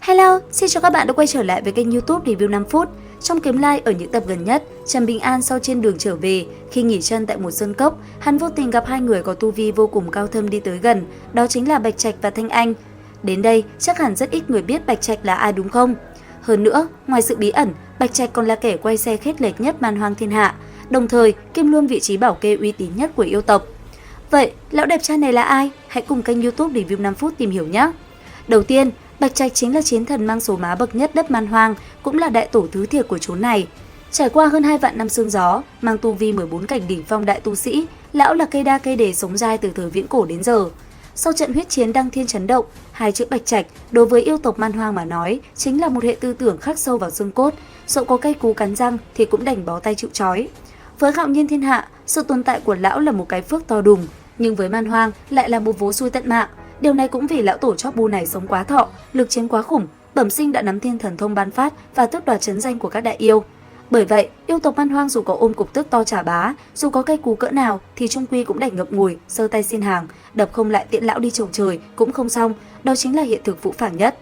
Hello, xin chào các bạn đã quay trở lại với kênh YouTube Review 5 phút. Trong kiếm like ở những tập gần nhất, Trần Bình An sau trên đường trở về, khi nghỉ chân tại một sơn cốc, hắn vô tình gặp hai người có tu vi vô cùng cao thâm đi tới gần, đó chính là Bạch Trạch và Thanh Anh. Đến đây, chắc hẳn rất ít người biết Bạch Trạch là ai đúng không? Hơn nữa, ngoài sự bí ẩn, Bạch Trạch còn là kẻ quay xe khét lẹt nhất man hoang thiên hạ, đồng thời kiêm luôn vị trí bảo kê uy tín nhất của yêu tộc. Vậy, lão đẹp trai này là ai? Hãy cùng kênh YouTube Review 5 phút tìm hiểu nhé! Đầu tiên, Bạch Trạch chính là chiến thần mang số má bậc nhất đất man hoang, cũng là đại tổ thứ thiệt của chốn này. Trải qua hơn 2 vạn năm sương gió, mang tu vi 14 cảnh đỉnh phong đại tu sĩ, lão là cây đa cây đề sống dai từ thời viễn cổ đến giờ. Sau trận huyết chiến đăng thiên chấn động, hai chữ Bạch Trạch đối với yêu tộc man hoang mà nói chính là một hệ tư tưởng khắc sâu vào xương cốt, dẫu có cây cú cắn răng thì cũng đành bó tay chịu trói. Với hạo nhiên thiên hạ, sự tồn tại của lão là một cái phước to đùng, nhưng với man hoang lại là một vố xui tận mạng. Điều này cũng vì lão tổ chóp bu này sống quá thọ, lực chiến quá khủng, bẩm sinh đã nắm thiên thần thông ban phát và tước đoạt trấn danh của các đại yêu. Bởi vậy, yêu tộc man hoang dù có ôm cục tức to trả bá, dù có cây cú cỡ nào thì trung quy cũng đành ngậm ngùi, sơ tay xin hàng, đập không lại tiễn lão đi chầu trời cũng không xong, đó chính là hiện thực phũ phàng nhất.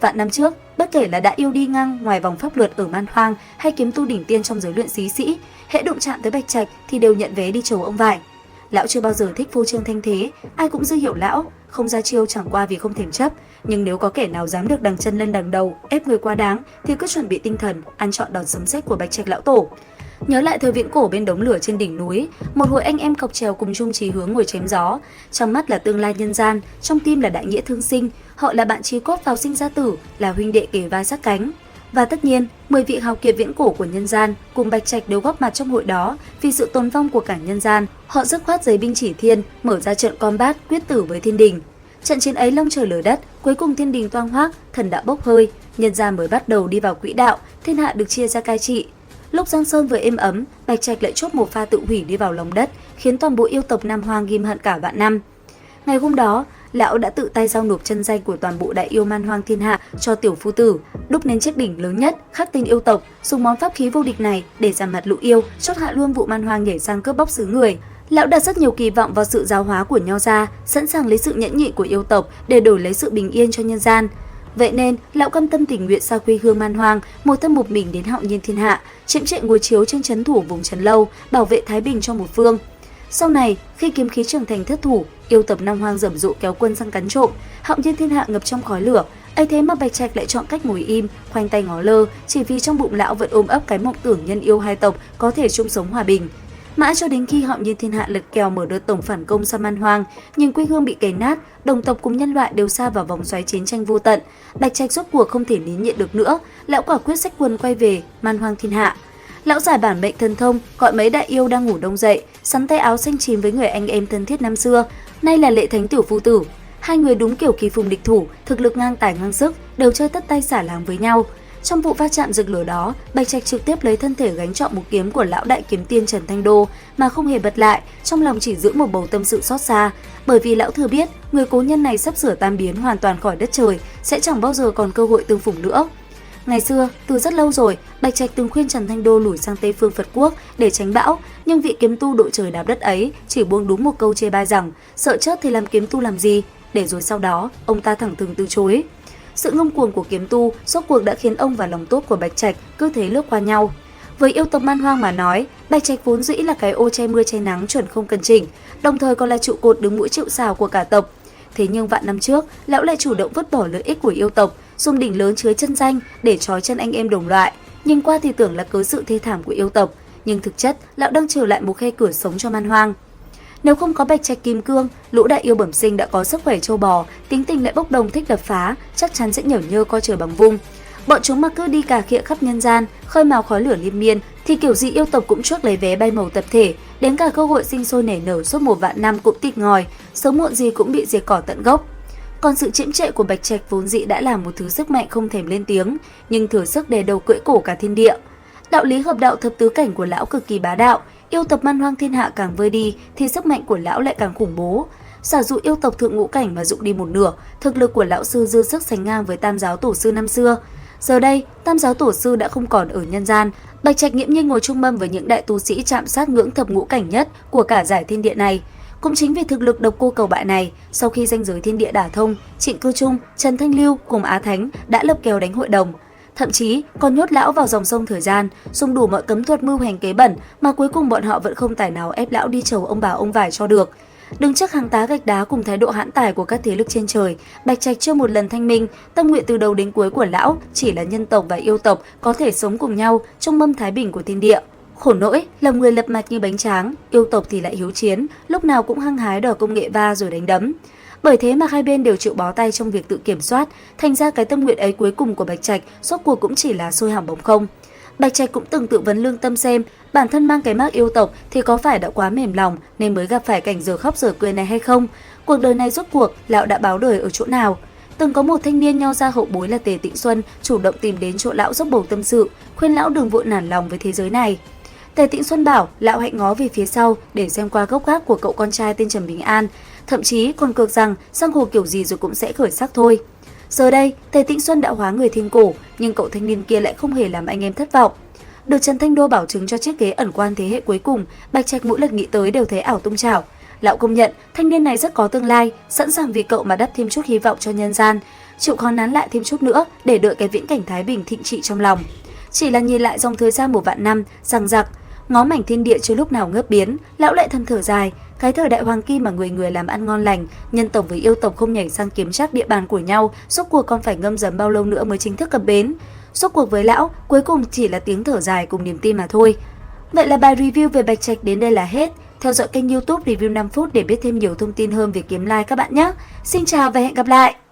Vạn năm trước, bất kể là đại yêu đi ngang ngoài vòng pháp luật ở man hoang hay kiếm tu đỉnh tiên trong giới luyện xí sĩ, hễ đụng chạm tới Bạch Trạch thì đều nhận vé đi chầu ông vải. Lão chưa bao giờ thích phô trương thanh thế, ai cũng dư hiểu lão, không ra chiêu chẳng qua vì không thèm chấp, nhưng nếu có kẻ nào dám được đằng chân lên đằng đầu, ép người quá đáng thì cứ chuẩn bị tinh thần, ăn trọn đòn sấm sét của Bạch Trạch lão tổ. Nhớ lại thời viễn cổ bên đống lửa trên đỉnh núi, một hồi anh em cọc trèo cùng chung chí hướng ngồi chém gió, trong mắt là tương lai nhân gian, trong tim là đại nghĩa thương sinh, họ là bạn chí cốt vào sinh ra tử, là huynh đệ kề vai sát cánh. Và tất nhiên, 10 vị hào kiệt viễn cổ của nhân gian cùng Bạch Trạch đều góp mặt trong hội đó vì sự tồn vong của cả nhân gian. Họ dứt khoát giấy binh chỉ thiên, mở ra trận combat quyết tử với thiên đình. Trận chiến ấy long trời lở đất, cuối cùng thiên đình toang hoác, thần đã bốc hơi, nhân gian mới bắt đầu đi vào quỹ đạo, thiên hạ được chia ra cai trị. Lúc Giang Sơn vừa êm ấm, Bạch Trạch lại chốt một pha tự hủy đi vào lòng đất, khiến toàn bộ yêu tộc Nam Hoang ghim hận cả vạn năm. Ngày hôm đó, lão đã tự tay giao nộp chân danh của toàn bộ đại yêu man hoang thiên hạ cho tiểu phu tử, đúc nên chiếc đỉnh lớn nhất khắc tên yêu tộc, dùng món pháp khí vô địch này để giảm mặt lũ yêu, chốt hạ luôn vụ man hoang nhảy sang cướp bóc xứ người. Lão đặt rất nhiều kỳ vọng vào sự giáo hóa của Nho gia, sẵn sàng lấy sự nhẫn nhịn của yêu tộc để đổi lấy sự bình yên cho nhân gian. Vậy nên, lão cam tâm tình nguyện xa quê hương man hoang, một thân một mình đến hạo nhiên thiên hạ, chiếm trệ ngồi chiếu trên trấn thủ vùng trấn lâu, bảo vệ thái bình cho một phương. Sau này, khi kiếm khí trưởng thành thất thủ, yêu tộc Nam Hoang rầm rộ kéo quân sang cắn trộm, hạo nhiên thiên hạ ngập trong khói lửa. Ấy thế mà Bạch Trạch lại chọn cách ngồi im, khoanh tay ngó lơ, chỉ vì trong bụng lão vẫn ôm ấp cái mộng tưởng nhân yêu hai tộc có thể chung sống hòa bình. Mãi cho đến khi hạo nhiên thiên hạ lật kèo mở đợt tổng phản công sang man hoang, nhưng quê hương bị cày nát, đồng tộc cùng nhân loại đều sa vào vòng xoáy chiến tranh vô tận, Bạch Trạch rốt cuộc không thể nín nhịn được nữa, lão quả quyết xách quân quay về man hoang thiên hạ. Lão giải bản mệnh thần thông, gọi mấy đại yêu đang ngủ đông dậy, sắn tay áo xanh chín với người anh em thân thiết năm xưa, nay là Lệ Thánh tiểu phu tử. Hai người đúng kiểu kỳ phùng địch thủ, thực lực ngang tài ngang sức, đều chơi tất tay xả láng với nhau. Trong vụ va chạm rực lửa đó, Bạch Trạch trực tiếp lấy thân thể gánh trọn một kiếm của lão đại kiếm tiên Trần Thanh Đô mà không hề bật lại, trong lòng chỉ giữ một bầu tâm sự xót xa, bởi vì lão thừa biết người cố nhân này sắp sửa tan biến hoàn toàn khỏi đất trời, sẽ chẳng bao giờ còn cơ hội tương phùng nữa. Ngày xưa, từ rất lâu rồi, Bạch Trạch từng khuyên Trần Thanh Đô lùi sang Tây phương Phật quốc để tránh bão, nhưng vị kiếm tu đội trời đạp đất ấy chỉ buông đúng một câu chê bai rằng sợ chết thì làm kiếm tu làm gì, để rồi sau đó ông ta thẳng thừng từ chối. Sự ngông cuồng của kiếm tu rốt cuộc đã khiến ông và lòng tốt của Bạch Trạch cứ thế lướt qua nhau. Với yêu tộc man hoang mà nói, Bạch Trạch vốn dĩ là cái ô che mưa che nắng chuẩn không cần chỉnh, đồng thời còn là trụ cột đứng mũi chịu sào của cả tộc. Thế nhưng vạn năm trước, lão lại chủ động vứt bỏ lợi ích của yêu tộc, dùng đỉnh lớn chứa chân danh để trói chân anh em đồng loại. Nhìn qua thì tưởng là cớ sự thê thảm của yêu tộc, nhưng thực chất lão đang trở lại một khe cửa sống cho man hoang. Nếu không có Bạch Trạch kim cương, lũ đại yêu bẩm sinh đã có sức khỏe trâu bò, tính tình lại bốc đồng thích đập phá, chắc chắn sẽ nhởn nhơ coi trời bằng vung. Bọn chúng mà cứ đi cà khịa khắp nhân gian, khơi mào khói lửa liên miên, thì kiểu gì yêu tộc cũng chuốc lấy vé bay màu tập thể, đến cả cơ hội sinh sôi nảy nở suốt một vạn năm cũng tịt ngòi, sớm muộn gì cũng bị diệt cỏ tận gốc. Còn sự chiếm trệ của Bạch Trạch vốn dĩ đã là một thứ sức mạnh không thèm lên tiếng, nhưng thừa sức đè đầu cưỡi cổ cả thiên địa. Đạo lý hợp đạo thập tứ cảnh của lão cực kỳ bá đạo, yêu tộc man hoang thiên hạ càng vơi đi thì sức mạnh của lão lại càng khủng bố. Giả dụ yêu tộc thượng ngũ cảnh mà dụng đi một nửa, thực lực của lão sư dư sức sánh ngang với tam giáo tổ sư năm xưa. Giờ đây, tam giáo tổ sư đã không còn ở nhân gian, Bạch Trạch nghiễm nhiên ngồi chung mâm với những đại tu sĩ chạm sát ngưỡng thập ngũ cảnh nhất của cả giải thiên địa này. Cũng chính vì thực lực độc cô cầu bại này, sau khi ranh giới thiên địa đả thông, Trịnh Cư Trung, Trần Thanh Lưu cùng Á Thánh đã lập kèo đánh hội đồng. Thậm chí còn nhốt lão vào dòng sông thời gian, dùng đủ mọi cấm thuật mưu hành kế bẩn mà cuối cùng bọn họ vẫn không tài nào ép lão đi chầu ông bà ông vải cho được. Đứng trước hàng tá gạch đá cùng thái độ hãn tài của các thế lực trên trời, Bạch Trạch chưa một lần thanh minh, tâm nguyện từ đầu đến cuối của lão chỉ là nhân tộc và yêu tộc có thể sống cùng nhau trong mâm thái bình của thiên địa. Khổ nỗi, lòng người lập mặt như bánh tráng, yêu tộc thì lại hiếu chiến, lúc nào cũng hăng hái đòi công nghệ va rồi đánh đấm. Bởi thế mà hai bên đều chịu bó tay trong việc tự kiểm soát, thành ra cái tâm nguyện ấy cuối cùng của Bạch Trạch rốt cuộc cũng chỉ là xôi hỏng bóng không. Bạch Trạch cũng từng tự vấn lương tâm xem, bản thân mang cái mác yêu tộc thì có phải đã quá mềm lòng nên mới gặp phải cảnh giờ khóc giờ cười này hay không? Cuộc đời này rốt cuộc lão đã báo đời ở chỗ nào? Từng có một thanh niên nho gia hậu bối là Tề Tịnh Xuân chủ động tìm đến chỗ lão dốc bầu tâm sự, khuyên lão đừng vội nản lòng với thế giới này. Tề Tịnh Xuân bảo lão hãy ngó về phía sau để xem qua gốc gác của cậu con trai tên Trần Bình An, thậm chí còn cược rằng giang hồ kiểu gì rồi cũng sẽ khởi sắc thôi. Giờ đây, Tề Tịnh Xuân đã hóa người thiên cổ, nhưng cậu thanh niên kia lại không hề làm anh em thất vọng. Được Trần Thanh Đô bảo chứng cho chiếc ghế ẩn quan thế hệ cuối cùng, Bạch Trạch mỗi lần nghĩ tới đều thấy ảo tung chảo. Lão công nhận thanh niên này rất có tương lai, sẵn sàng vì cậu mà đắp thêm chút hy vọng cho nhân gian, chịu khó nán lại thêm chút nữa để đợi cái viễn cảnh thái bình thịnh trị trong lòng. Chỉ là nhìn lại dòng thời gian 1.000 năm rằng giặc, ngó mảnh thiên địa chưa lúc nào ngớp biến, lão lại thầm thở dài. Cái thời đại hoàng kim mà người người làm ăn ngon lành, nhân tộc với yêu tộc không nhảy sang kiếm trác địa bàn của nhau, rốt cuộc còn phải ngâm dầm bao lâu nữa mới chính thức cập bến. Rốt cuộc với lão, cuối cùng chỉ là tiếng thở dài cùng niềm tin mà thôi. Vậy là bài review về Bạch Trạch đến đây là hết. Theo dõi kênh YouTube Review 5 phút để biết thêm nhiều thông tin hơn về Kiếm Lai các bạn nhé. Xin chào và hẹn gặp lại!